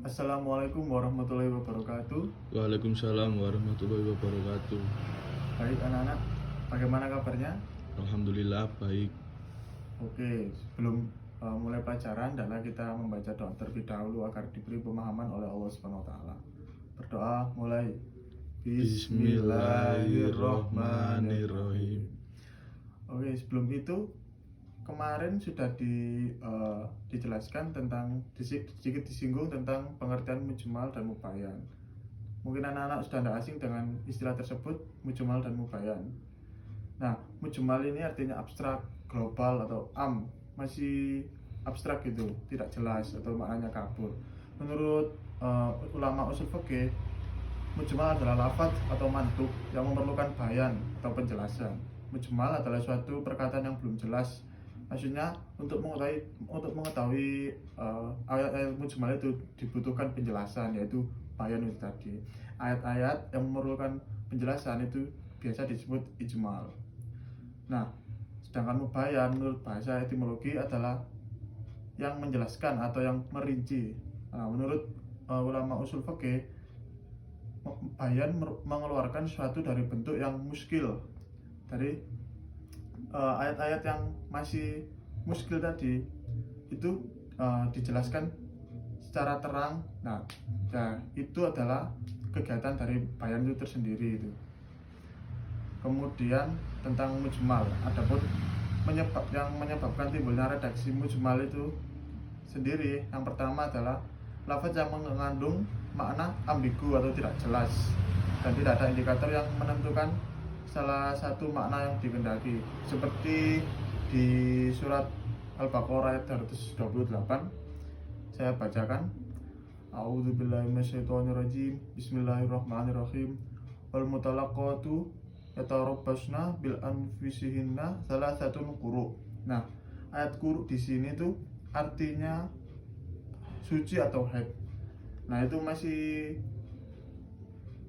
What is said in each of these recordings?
Assalamualaikum warahmatullahi wabarakatuh. Waalaikumsalam warahmatullahi wabarakatuh. Baik anak-anak, bagaimana kabarnya? Alhamdulillah baik. Oke, sebelum mulai pelajaran, adalah kita membaca doa terlebih dahulu agar diberi pemahaman oleh Allah Subhanahu wa taala. Berdoa mulai. Bismillahirrohmanirrohim. Oke, sebelum itu kemarin sudah dijelaskan tentang sedikit disinggung tentang pengertian mujmal dan mubayyan. Mungkin anak-anak sudah tidak asing dengan istilah tersebut, mujmal dan mubayyan. Nah, mujmal ini artinya abstrak, global atau masih abstrak gitu, tidak jelas atau maknanya kabur. Menurut ulama usul fikih, mujmal adalah lafaz atau mantuk yang memerlukan bayan atau penjelasan. Mujmal adalah suatu perkataan yang belum jelas. Maksudnya untuk mengetahui ayat-ayat mujmal itu dibutuhkan penjelasan, yaitu bayan itu tadi. Ayat-ayat yang memerlukan penjelasan itu biasa disebut ijmal. Nah, sedangkan mubayyan menurut bahasa etimologi adalah yang menjelaskan atau yang merinci. Nah, menurut ulama usul fikih, bayan mengeluarkan sesuatu dari bentuk yang muskil. Dari ayat-ayat yang masih muskil tadi itu dijelaskan secara terang. Nah, itu adalah kegiatan dari bayan itu tersendiri itu. Kemudian tentang mujmal, adapun yang menyebabkan timbulnya redaksi mujmal itu sendiri, yang pertama adalah lafaz yang mengandung makna ambigu atau tidak jelas dan tidak ada indikator yang menentukan salah satu makna yang dikehendaki, seperti di surat Al-Baqarah ayat 128. Saya bacakan. A'udzubillahi minasyaitonirrajim. Bismillahirrahmanirrahim. Wal mutalaqatu yatarabbasna bil anfusihinna salasatun quru. Nah, ayat quru di sini tuh artinya suci atau haid. Nah, itu masih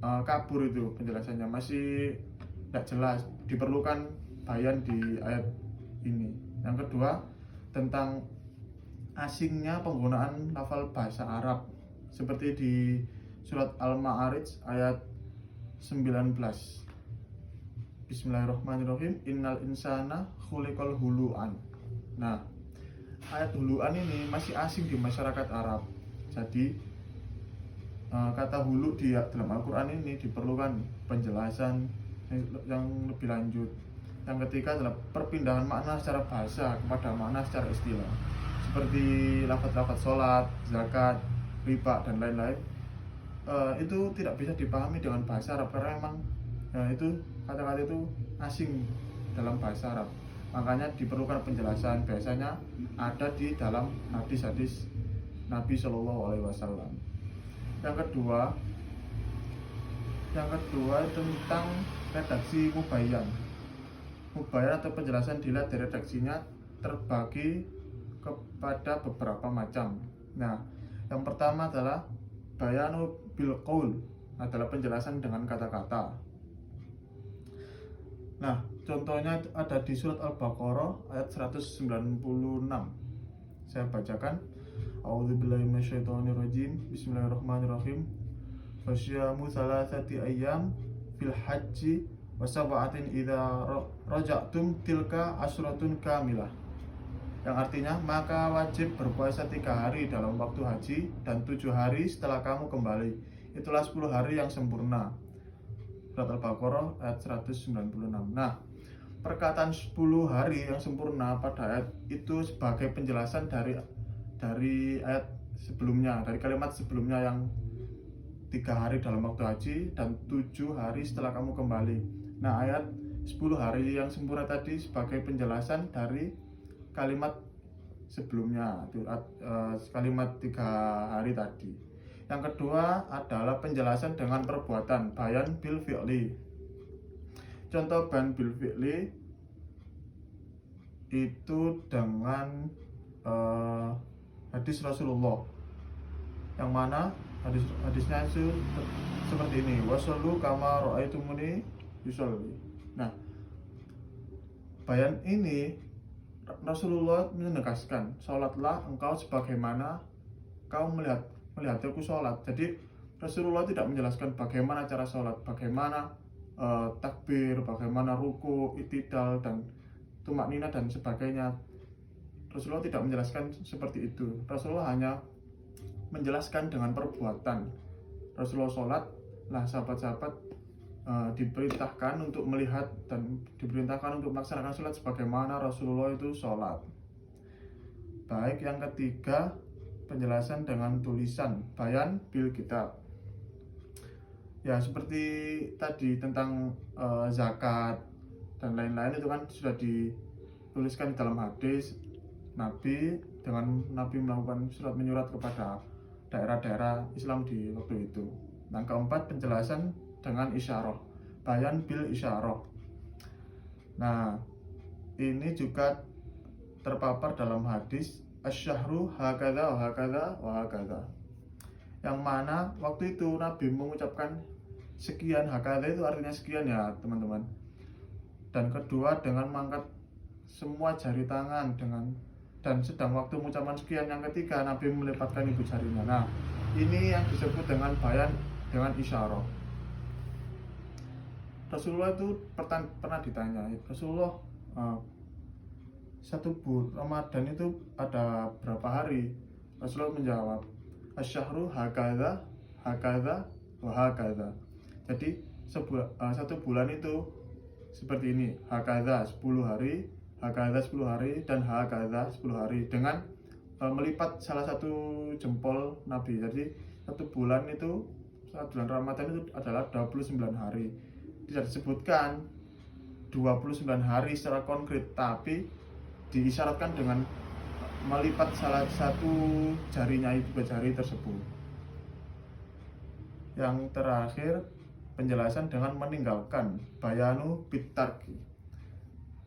kabur, itu penjelasannya masih tidak jelas, diperlukan bayan di ayat ini. Yang kedua, tentang asingnya penggunaan lafal bahasa Arab, seperti di surat Al-Ma'arij ayat 19. Bismillahirrahmanirrahim. Innal insana khuliqal hulu'an. Nah, ayat hulu'an ini masih asing di masyarakat Arab. Jadi kata hulu di dalam Al-Quran ini diperlukan penjelasan yang lebih lanjut. Yang ketiga adalah perpindahan makna secara bahasa kepada makna secara istilah, seperti lafaz-lafaz sholat, zakat, riba, dan lain-lain. Itu tidak bisa dipahami dengan bahasa Arab karena memang itu kata-kata itu asing dalam bahasa Arab. Makanya diperlukan penjelasan, biasanya ada di dalam hadis-hadis Nabi Shallallahu Alaihi Wasallam. Yang kedua tentang redaksi mubayyan. Mubayyan atau penjelasan dilihat dari redaksinya terbagi kepada beberapa macam. Nah, yang pertama adalah bayanu bil qaul, adalah penjelasan dengan kata-kata. Nah, contohnya ada di surat Al-Baqarah ayat 196. Saya bacakan. A'udzubillahi minasyaitonirrajim. Bismillahirrahmanirrahim. Fasyamu salasati ayyam fil haji wa sab'atin idza raja'tum tilka asratun kamilah. Yang artinya, maka wajib berpuasa 3 hari dalam waktu haji dan 7 hari setelah kamu kembali. Itulah 10 hari yang sempurna. Surat Al-Baqarah ayat 196. Nah, perkataan 10 hari yang sempurna pada ayat itu sebagai penjelasan dari ayat sebelumnya, dari kalimat sebelumnya yang 3 hari dalam waktu haji dan 7 hari setelah kamu kembali. Nah, ayat 10 hari yang sempurna tadi sebagai penjelasan dari kalimat sebelumnya, kalimat 3 hari tadi. Yang kedua adalah penjelasan dengan perbuatan, bayan bil fi'li. Contoh bayan bil fi'li itu dengan hadis Rasulullah, yang mana hadisnya itu seperti ini: wasallu kama ra'aitumuni yusalli. Nah, bayan ini Rasulullah menegaskan, sholatlah engkau sebagaimana kau melihat melihatku sholat. Jadi Rasulullah tidak menjelaskan bagaimana cara sholat, bagaimana takbir, bagaimana ruku, itidal, dan tumak nina dan sebagainya. Rasulullah tidak menjelaskan seperti itu. Rasulullah hanya menjelaskan dengan perbuatan. Rasulullah sholat, lah sahabat-sahabat diperintahkan untuk melihat dan diperintahkan untuk melaksanakan sholat sebagaimana Rasulullah itu sholat. Baik, yang ketiga, penjelasan dengan tulisan, bayan bil kitab. Ya, seperti tadi tentang zakat dan lain-lain itu kan sudah dituliskan di dalam hadis Nabi, dengan Nabi melakukan surat menyurat kepada daerah-daerah Islam di waktu itu. Yang keempat, penjelasan dengan isyarah, bayan bil isyarah. Nah, ini juga terpapar dalam hadis asyahru hakadha wa hakadha wa hakadha, yang mana waktu itu Nabi mengucapkan sekian, hakadha itu artinya sekian ya teman-teman. Dan kedua, dengan mengangkat semua jari tangan, dan sedang waktu mengucapkan sekian, yang ketiga Nabi melipatkan ibu jarinya. Nah, ini yang disebut dengan bayan dengan isyarah. Rasulullah itu pernah ditanya, Rasulullah, satu bulan Ramadan itu ada berapa hari? Rasulullah menjawab, asyahru hakadha hakadha wa hakadha. Jadi satu bulan itu seperti ini, hakadha 10 hari, hakadha 10 hari, dan hakadha 10 hari, dengan melipat salah satu jempol Nabi. Jadi satu bulan bulan Ramadan itu adalah 29 hari. Tidak disebutkan 29 hari secara konkret, tapi diisyaratkan dengan melipat salah satu jarinya ibu jari tersebut. Yang terakhir, penjelasan dengan meninggalkan, bayanu bitarki.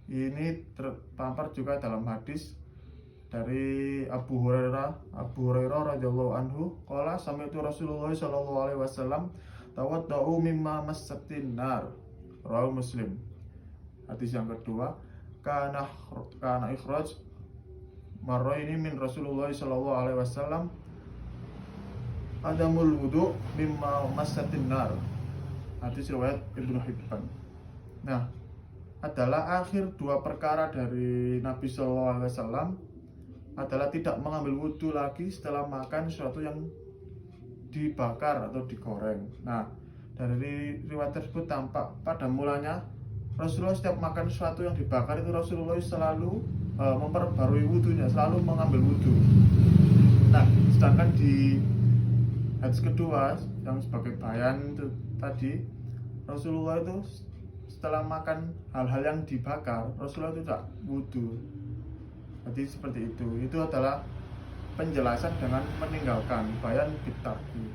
Ini terpampar juga dalam hadis dari Abu Hurairah radhiyallahu anhu, qala sami'tu Rasulullah sallallahu alaihi wasallam tawaddau mimma massatin nar, rawahu Muslim. Hadis yang kedua, kana ikhraj marraini min Rasulullah sallallahu alaihi wasallam adamul wudu mimma massatin nar. Hadis riwayat Ibnu Hibban. Nah, adalah akhir dua perkara dari Nabi sallallahu alaihi wasallam adalah tidak mengambil wudhu lagi setelah makan sesuatu yang dibakar atau digoreng. Nah, dari riwayat tersebut tampak pada mulanya Rasulullah setiap makan sesuatu yang dibakar itu Rasulullah selalu memperbarui wudhunya, selalu mengambil wudhu. Nah, sedangkan di hadis kedua yang sebagai bayan itu tadi, Rasulullah itu setelah makan hal-hal yang dibakar, Rasulullah itu tidak wudhu. Jadi seperti itu. Itu adalah penjelasan dengan meninggalkan, bayan bitarki.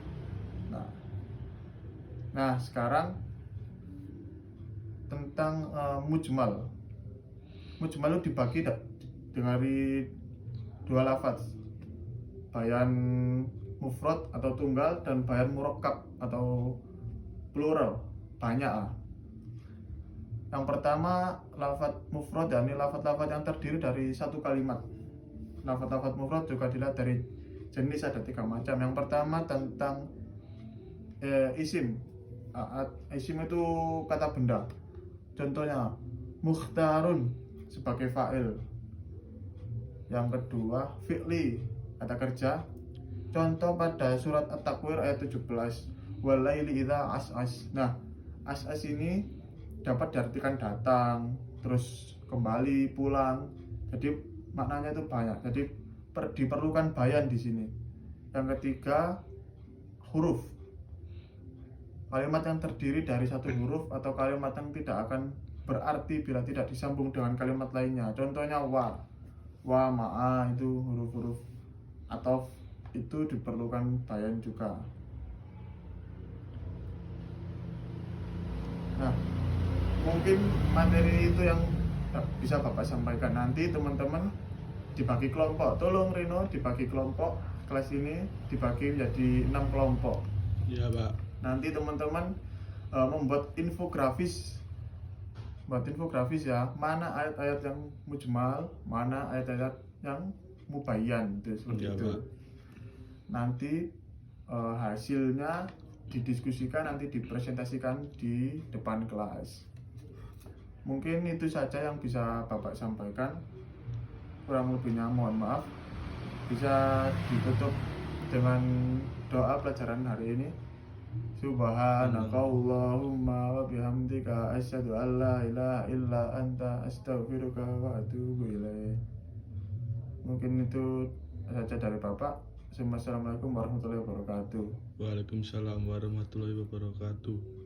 Nah, sekarang tentang mujmal. Mujmal itu dibagi dari dua lafaz, bayan mufrad atau tunggal dan bayan murakkab atau plural, banyak. Yang pertama, lafaz mufrad, yakni lafaz-lafaz yang terdiri dari satu kalimat. Lafaz-lafaz mufrad juga dilihat dari jenis, ada 3 macam. Yang pertama tentang isim. Isim itu kata benda. Contohnya mukhtarun sebagai fa'il. Yang kedua fi'li, kata kerja. Contoh pada surat At-Takwir ayat 17, walaili idza as'as. Nah, as'as ini dapat diartikan datang, terus kembali, pulang. Jadi maknanya itu banyak. Jadi diperlukan bayan di sini. Yang ketiga, huruf. Kalimat yang terdiri dari satu huruf atau kalimat yang tidak akan berarti bila tidak disambung dengan kalimat lainnya. Contohnya wa, ma'a, itu huruf-huruf atau itu diperlukan bayan juga. Nah, mungkin materi itu yang bisa Bapak sampaikan. Nanti teman-teman dibagi kelompok. Tolong Rino dibagi kelompok. Kelas ini dibagi menjadi 6 kelompok. Iya, Pak. Nanti teman-teman membuat infografis. Ya, mana ayat-ayat yang mujmal, mana ayat-ayat yang mubayyan, seperti itu. Pak. Nanti hasilnya didiskusikan, nanti dipresentasikan di depan kelas. Mungkin itu saja yang bisa Bapak sampaikan. Kurang lebihnya mohon maaf. Bisa ditutup dengan doa pelajaran hari ini. Subhanakallahumma wa bihamdika asyhadu an la ilaha illa anta astaghfiruka wa atubu ilaik. Mungkin itu saja dari Bapak. Assalamualaikum warahmatullahi wabarakatuh. Waalaikumsalam warahmatullahi wabarakatuh.